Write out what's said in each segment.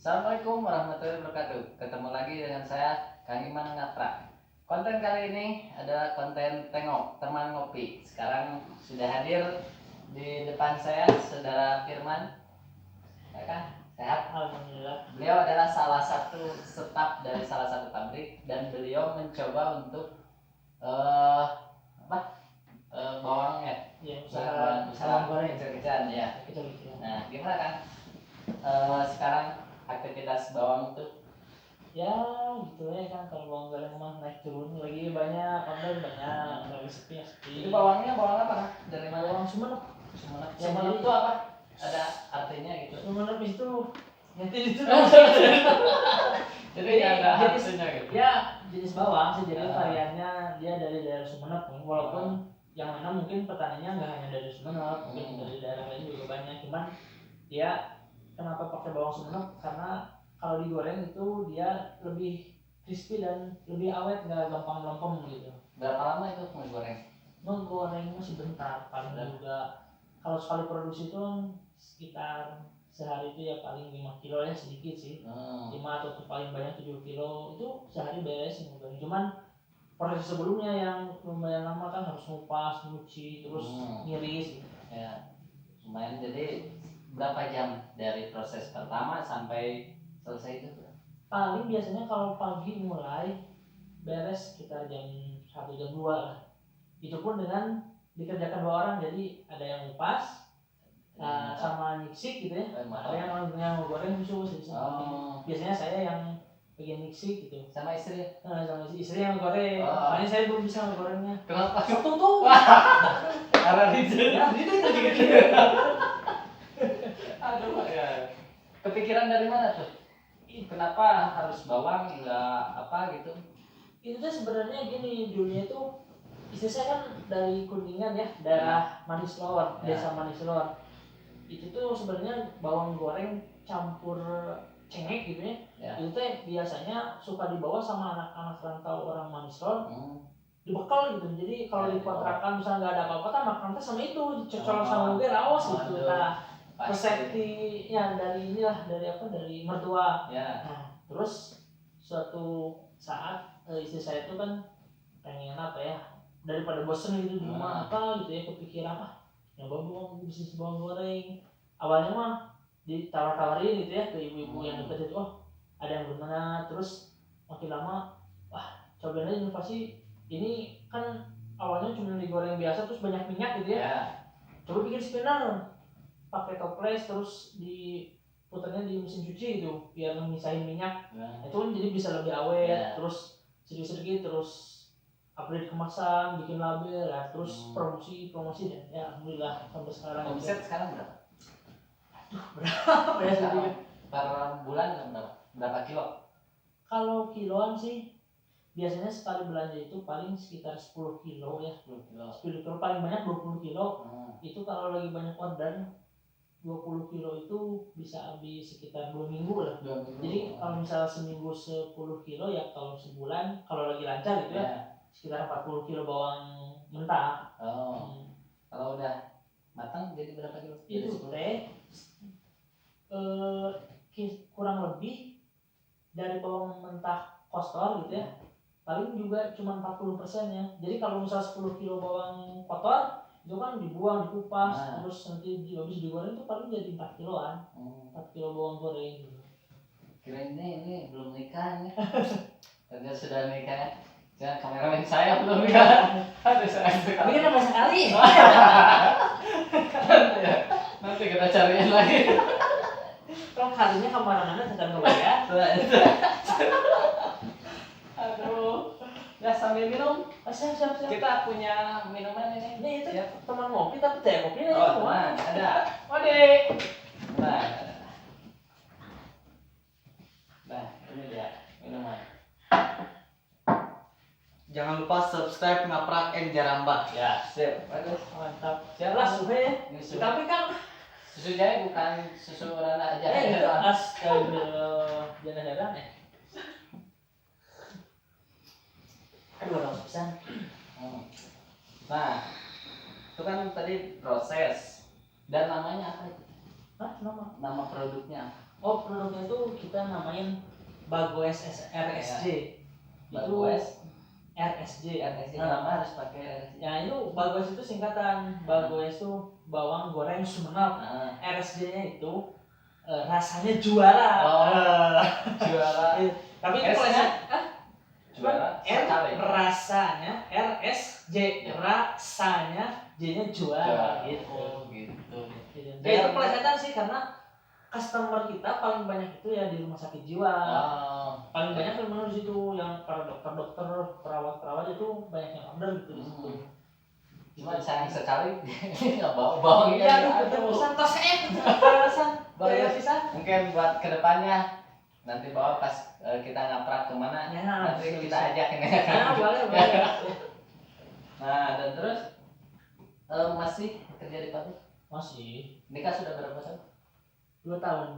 Assalamualaikum warahmatullahi wabarakatuh. Ketemu lagi dengan saya Kang Iman Ngatra. Konten kali ini adalah konten tengok teman ngopi. Sekarang sudah hadir di depan saya saudara Firman. Ya kan? Sehat? Alhamdulillah. Beliau adalah salah satu staf dari salah satu pabrik dan beliau mencoba untuk eh bawangnya. Ya, usaha goreng kecil-kecilan ya. kecil-kecilan. Nah, gimana kan? Sekarang aktivitas bawang itu Ya gitu ya kan, kalau bawang goreng mah naik turun lagi banyak, order banyak, lagi sepi ya sepi. itu bawang apa Kak? Dari mana? Bawang Sumenep. Sumenep. Ya, Sumenep jadi- itu apa? Ada artinya gitu. Sumenep itu nanti itu Jadi nggak ada jenis, artinya gitu. ya jenis bawang sih, jadi Ah. variannya dia dari daerah Sumenep, walaupun yang mana mungkin petaninya nggak hanya dari Sumenep, mungkin dari daerah lain juga banyak, cuman dia kenapa pakai bawang Sumenep karena kalau digoreng itu dia lebih crispy dan lebih awet, nggak gampang melempem gitu. Berapa lama itu menggoreng? Menggorengnya sebentar, paling juga kalau sekali produksi itu sekitar sehari itu ya paling 5 kilo ya, sedikit sih. 5 atau paling banyak 7 kilo itu sehari beres menggoreng. Cuman proses sebelumnya yang lumayan lama kan, harus ngupas, nyuci, terus ngiris gitu. Ya, lumayan. Jadi berapa jam dari proses pertama sampai selesai itu? Paling biasanya kalau pagi mulai beres sekitar jam 1 jam 2 lah. Itu pun dengan dikerjakan 2 orang, jadi ada yang ngupas sama nyisik gitu ya. Ada yang ngegoreng khusus. Biasanya saya yang bagian nyisik gitu. Sama istri? Sama istri yang ngegoreng. Soalnya saya belum bisa ngegorengnya. Kenapa? Tuh. Karena ribet. Ya, gitu. Aduh ya. Kepikiran dari mana tuh? Kenapa harus bawang, enggak apa gitu? Itu tuh sebenarnya gini, dulunya tuh istri saya kan dari Kuningan ya, daerah Manislor, desa Manislor. Itu tuh sebenarnya bawang goreng campur cengek gitu ya. Itu tuh biasanya suka dibawa sama anak-anak rantau orang Manislor. Dibekal gitu. Jadi kalau di kontrakan misalnya nggak ada apa-apa kan makan sama itu, dicocol sama gue rawas gitu. Nah, resepnya dari inilah, dari mertua. Nah, terus suatu saat istri saya itu kan pengen daripada bosen gitu di rumah gitu ya, kepikiran nyoba bisnis bawang goreng. Awalnya mah ditawar-tawarin gitu ya ke ibu-ibu yang dekat itu, ada yang berminat. Terus makin lama cobain aja inovasi ini kan, awalnya cuma digoreng biasa terus banyak minyak gitu ya. Coba bikin spinner pakai toples, terus diputarnya di mesin cuci gitu biar memisahin minyak. Itu kan jadi bisa lebih awet. Terus sedikit-sedikit terus upgrade kemasan, bikin label lah, terus promosi dan ya alhamdulillah sampai sekarang. Omset sekarang berapa? Berapa ya sedikit? Per bulan berapa kilo? Kalau kiloan sih biasanya sekali belanja itu paling sekitar 10 kilo ya. 10 kilo paling banyak 20 kilo. Itu kalau lagi banyak order 20 kilo itu bisa habis sekitar 2 minggu lah. Jadi kalau misalnya seminggu 10 kilo ya, kalau sebulan kalau lagi lancar gitu ya sekitar 40 kilo bawang mentah. Kalau udah matang jadi berapa kilo? Itu kurang lebih dari bawang mentah kotor gitu ya, paling juga cuma 40% ya. Jadi kalau misalnya 10 kilo bawang kotor itu kan dibuang, dikupas, terus nanti habis digoreng itu paling jadi 4 kiloan. 4 kilo bawang goreng gitu. Kirain ini belum nikah nih. Ternyata sudah nikah. Jangan kameramen saya belum nikah. Aduh sayang sekali. Tapi kan nambah sekali. Nanti kita cariin lagi. Kalau kalinya kamarana tetap ngebayar. Aduh. Ya sambil minum. Siap. Kita punya minuman ini. Ini itu teman ngopi tapi teh kopi aja semua. Ada. Ode. Nah, ini dia minuman. Jangan lupa subscribe Ngaprak and Jarambah. Ya, sip. Aduh, mantap. Siaplah suhe ya. Tapi kan susu jahe bukan susu rana aja. Itu astagfirullah. Jangan heran ya. Aduh, harus pesan. Nah, itu kan tadi proses. Dan namanya apa itu? Nama Nama produknya apa? Oh, produknya tuh kita namain Bagoes RSJ. Itu Bagoes RSJ. RSJ Nah, kenapa harus pakai RSJ? ya itu Bagoes itu singkatan. Bagoes itu bawang goreng Sumenep. Nah, RSJ-nya itu rasanya juara. Oh. Juara Tapi itu S-nya? kalau juara R sekali. rasanya RSJ, rasanya J-nya juara gitu. Oh, gitu. Ya itu pelesetan sih karena customer kita paling banyak itu ya di rumah sakit jiwa. Oh. Paling banyak yang menurut situ yang para dokter-dokter, perawat-perawat itu banyak yang order gitu di situ. Cuma sayang sekali nggak bawang Iya, aduh, pesan tos pesan. Mungkin buat kedepannya nanti bawa pas kita ngaprak kemana, Ya, nanti bisa, kita bisa. ajak ini. Nah, boleh. Nah, dan terus masih kerja di pabrik? Masih Nikah sudah berapa tahun? 2 tahun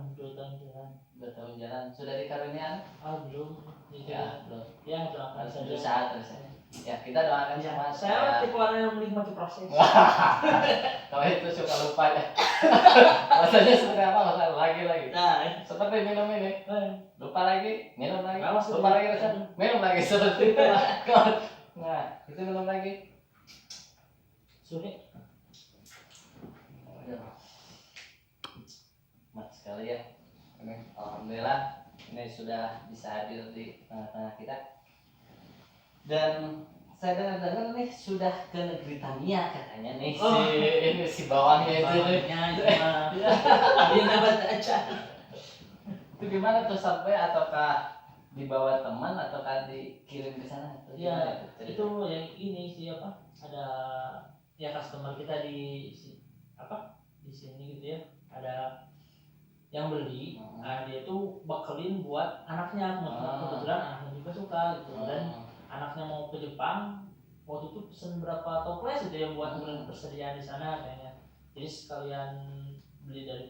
jalan. 2 tahun jalan. Sudah dikaruniai? Belum. Ya, belum. Ya, doakan Harus saja. berusaha terus ya. Ya, kita doakan Ya, semua. saya tipe orang yang menikmati proses. Kalau itu suka lupa ya. Rasanya seperti apa? Masalah lagi. Nah, Seperti minum ini. Lupa lagi, minum lagi. Nah, maksudnya- Lupa lagi rasanya, minum lagi seperti itu. Nah, itu minum lagi. Sulit. Mat sekali ya. Oke, alhamdulillah ini sudah bisa hadir di tengah-tengah kita. Dan saya dengar nih sudah ke negeri Tamiya katanya nih si bawangnya itu nih. Dia dapat aja. Itu gimana tuh sampai ataukah dibawa teman ataukah dikirim ke sana? Ya, itu yang ini siapa? Ada ya customer kita di sini gitu ya. Ada yang beli, nah dia tuh bekelin buat anaknya, kebetulan anaknya juga suka gitu. Dan anaknya mau ke Jepang, waktu itu pesen berapa toples itu yang buat persediaan di sana kayaknya. Jadi sekalian beli dari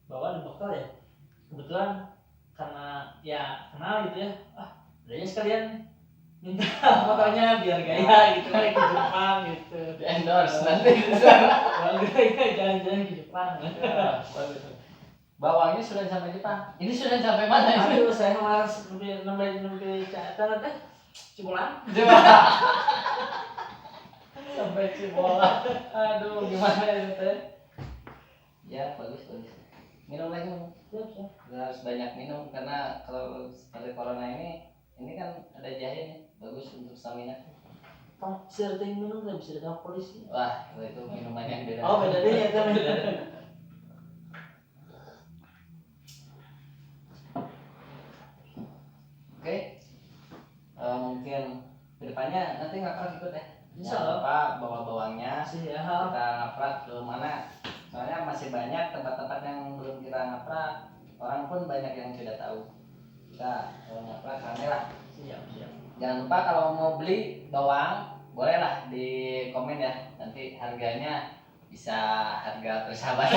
bawa di bekal ya. Kebetulan karena ya kenal gitu ya, belinya sekalian minta fotonya biar gaya gitu ke Jepang gitu. Di endorse nanti di sana. Jalan-jalan ke Jepang. Bawangnya sudah sampai Jepang. Ini sudah sampai mana ini? Aduh, saya harus nembe catatan teh Cipulan. Sampai Cibola. Aduh, gimana ini teh? Ya, bagus. Minum lagi. Siap. Harus banyak minum karena kalau seperti corona ini kan ada jahe nih, bagus untuk stamina. Kamu sering minum nggak bisa ditangkap polisi? Wah, itu minumannya yang beda. Oh, beda deh ya kan. Oke. Mungkin kedepannya nanti ngaprak ikut ya. Insya Jangan Allah. lupa bawa bawangnya. Siap. Kita ngaprak ke mana? Soalnya masih banyak tempat-tempat yang belum kita ngaprak. Orang pun banyak yang tidak tahu. Kita ngaprak rame lah. Siap. Jangan lupa kalau mau beli bawang, bolehlah di komen ya. Nanti harganya bisa harga persahabat.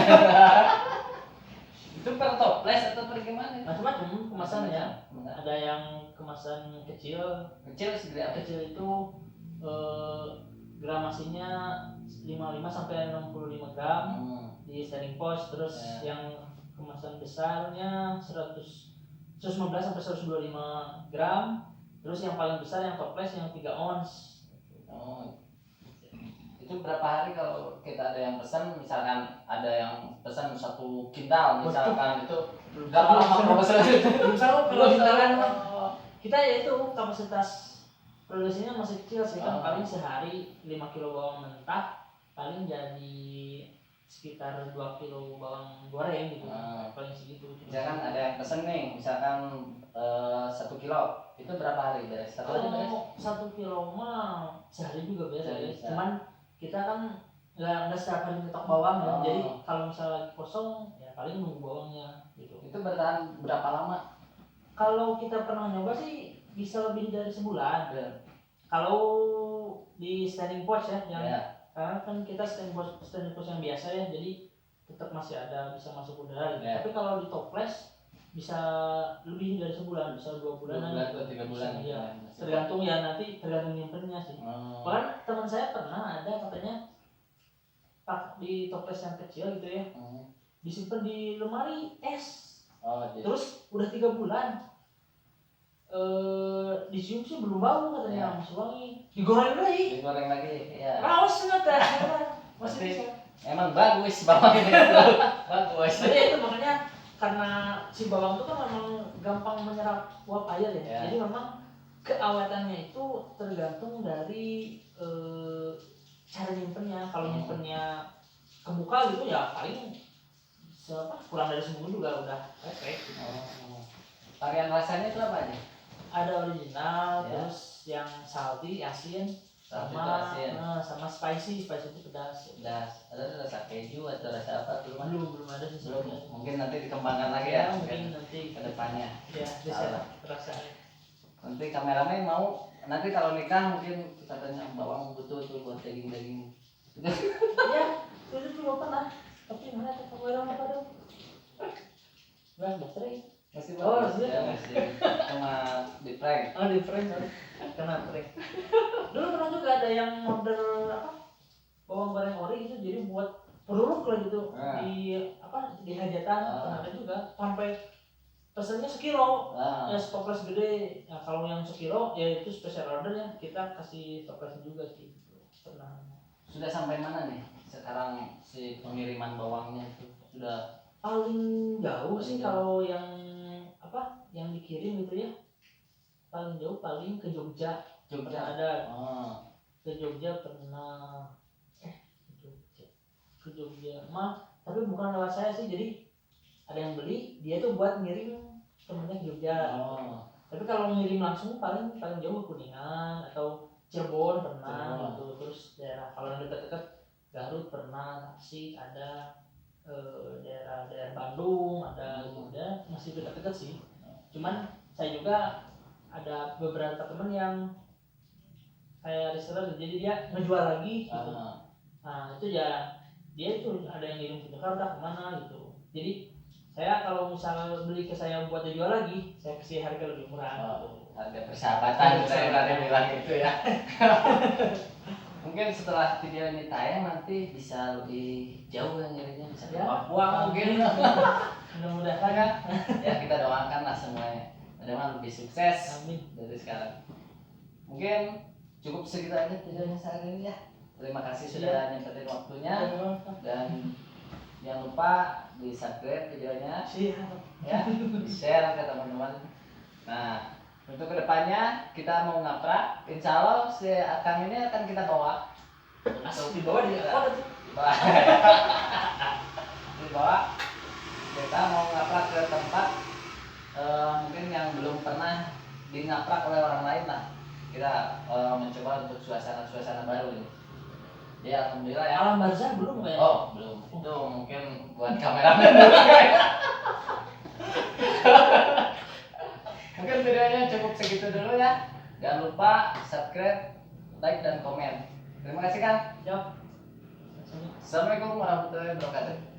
Itu per toples atau per gimana? Macam-macam kemasannya. Ada yang kemasan kecil. Kecil segede apa? Kecil itu gramasinya 55 sampai 65 gram di standing post. Terus yang kemasan besarnya 115 sampai 125 gram. Terus yang paling besar yang toples yang 3 ons. Itu berapa hari kalau kita ada yang pesan, misalkan ada yang pesan 1 kintal misalkan, itu berapa lama proses itu? Kalau misalkan kita ya itu kapasitas produksinya masih kecil sih kan, paling sehari 5 kilo bawang mentah paling jadi sekitar 2 kilo bawang goreng gitu. Paling segitu. Misalkan ada yang pesen nih, misalkan 1 kilo, itu berapa hari beres? 1 hari beres? 1 kilo mah sehari juga beres. Bisa. Cuman kita kan nggak setiap hari nyetok bawang ya. Jadi kalau misalnya kosong ya paling nunggu bawangnya gitu. Itu bertahan berapa lama? Kalau kita pernah nyoba sih bisa lebih dari sebulan. Kalau di standing post ya, yang karena kan kita standing post yang biasa ya, jadi tetap masih ada bisa masuk udara gitu. Tapi kalau di toples bisa lebih dari sebulan, bisa 2 bulanan atau 3 bulan ya. Tergantung ya, nanti tergantung nyimpennya sih. Bahkan teman saya pernah ada katanya di toples yang kecil gitu ya, disimpan di lemari es Oh, jadi Terus udah 3 bulan dicium sih belum bau katanya, Ya. masih wangi. Digoreng lagi. digoreng lagi ya. Raos ternyata. Masih Berarti bisa. emang bagus bawang ini bagus. Jadi itu makanya karena si bawang itu kan memang gampang menyerap uap air ya. Ya. Jadi memang keawetannya itu tergantung dari cara nyimpennya. Kalau nyimpennya kebuka gitu ya paling kurang dari seminggu juga udah lepek gitu. Oh. Varian rasanya itu apa aja? Ada original, Ya. terus yang salty, asin, Salty sama itu asin. sama spicy itu pedas. Ada rasa keju atau rasa apa belum? Belum ada sih Belum. sebelumnya. Mungkin nanti dikembangkan lagi Ya, ya. mungkin nanti ke depannya. ya bisa terasa. Nanti kameramen mau nanti kalau nikah mungkin kita tanya bawang butuh tuh buat daging-daging. Ya, itu juga pernah. Tapi mana tetap orang apa dong? Wah, baterai. Masih Oh, bagus iya. ya, masih cuma di prank. Oh, di prank kan? Kena prank. Dulu pernah juga ada yang order apa? Bawang goreng ori gitu, jadi buat peruluk lah gitu Ah. di hajatan. Pernah ada juga sampai pesannya sekilo. Nah, Ya stoples gede. Nah, kalau yang sekilo ya itu special order ya, kita kasih stoples juga sih. Pernah. sudah sampai mana nih sekarang si pengiriman bawangnya itu sudah Paling jauh sih jauh. kalau yang yang dikirim gitu ya, paling jauh paling ke Jogja. Jogja? Pernah ada Oh, ke Jogja pernah ke Jogja mah, tapi bukan lewat saya sih, jadi ada yang beli dia tuh buat ngirim temennya ke Jogja. oh. Tapi kalau ngirim langsung paling jauh ke Kuningan atau Cirebon pernah Cirebon. gitu. Terus daerah kalau yang dekat-dekat Garut pernah, Tasik ada, daerah Bandung ada gitu ya, masih dekat-dekat sih. Cuman saya juga ada beberapa temen yang kayak reseller, jadi dia ngejual lagi gitu. Ah, Nah itu ya dia itu ada yang ngirim ke Jakarta kemana gitu. Jadi saya kalau misal beli ke saya buat dijual lagi, saya kasih harga lebih murah gitu. harga persahabatan saya berani bilang gitu ya. Mungkin setelah video ini tayang nanti bisa lebih jauh yang nyarinya bisa ke Ya, Papua mungkin. Mudah-mudahan. Ya kita doakan lah semuanya. Mudah-mudahan lebih sukses Amin. dari sekarang. Mungkin cukup segitu aja videonya saat ini ya. Terima kasih sudah nyempetin waktunya dan jangan lupa di subscribe videonya Siap. ya, di share ke teman-teman. Nah untuk kedepannya kita mau ngaprak, insya Allah si Akang ini akan kita bawa Asli dibawa di apa tuh? dibawa kita mau ngaprak ke tempat mungkin yang belum pernah di ngaprak oleh orang lain lah. Kita mencoba untuk suasana baru ini. Ya alhamdulillah ya. Alam Barzah belum kayak? Oh belum, itu mungkin buat kameramen. Mungkin videonya cukup segitu dulu ya. Jangan lupa subscribe, like dan komen. Terima kasih Kang. Siap. Assalamualaikum warahmatullahi wabarakatuh.